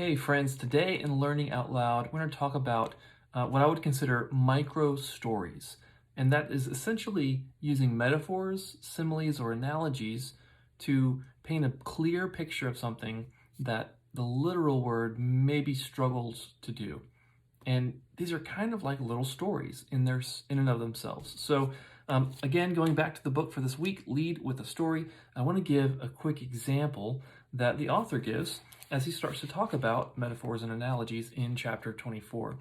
Hey friends, today in Learning Out Loud, we're going to talk about what I would consider micro stories. And that is essentially using metaphors, similes, or analogies to paint a clear picture of something that the literal word maybe struggles to do. And these are kind of like little stories in and of themselves. So again, going back to the book for this week, Lead with a Story, I want to give a quick example that the author gives as he starts to talk about metaphors and analogies in chapter 24.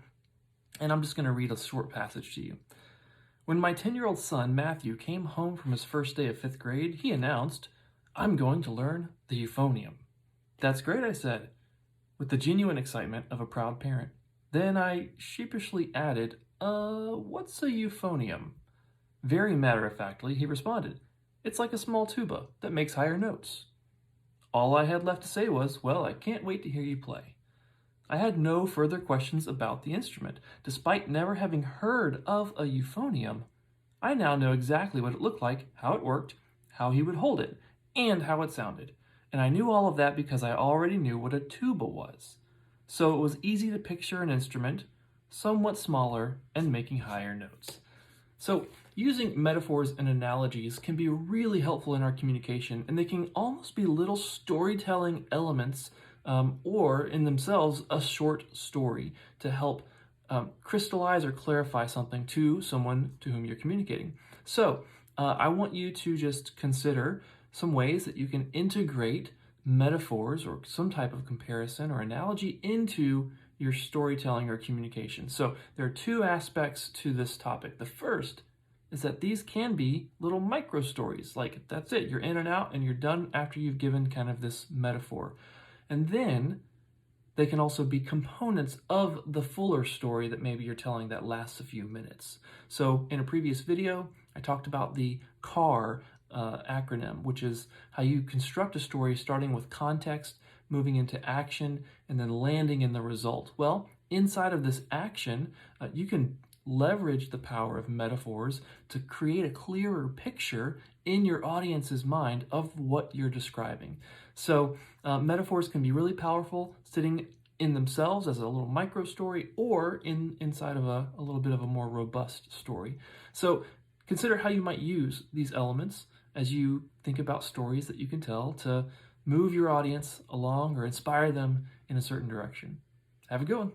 And I'm just going to read a short passage to you. When my 10-year-old son, Matthew, came home from his first day of 5th grade, he announced, "I'm going to learn the euphonium." "That's great," I said, with the genuine excitement of a proud parent. Then I sheepishly added, what's a euphonium?" Very matter-of-factly, he responded, "It's like a small tuba that makes higher notes." All I had left to say was, "Well, I can't wait to hear you play." I had no further questions about the instrument. Despite never having heard of a euphonium, I now know exactly what it looked like, how it worked, how he would hold it, and how it sounded. And I knew all of that because I already knew what a tuba was. So it was easy to picture an instrument, somewhat smaller, and making higher notes. So using metaphors and analogies can be really helpful in our communication, and they can almost be little storytelling elements or in themselves a short story to help crystallize or clarify something to someone to whom you're communicating. So I want you to just consider some ways that you can integrate metaphors or some type of comparison or analogy into your storytelling or communication. So there are two aspects to this topic. The first is that these can be little micro stories. Like, that's it, you're in and out and you're done after you've given kind of this metaphor. And then they can also be components of the fuller story that maybe you're telling that lasts a few minutes. So in a previous video, I talked about the CAR acronym, which is how you construct a story starting with context, moving into action, and then landing in the result. Well, inside of this action, you can leverage the power of metaphors to create a clearer picture in your audience's mind of what you're describing. So metaphors can be really powerful sitting in themselves as a little micro story or inside of a little bit of a more robust story. So consider how you might use these elements as you think about stories that you can tell to move your audience along or inspire them in a certain direction. Have a good one.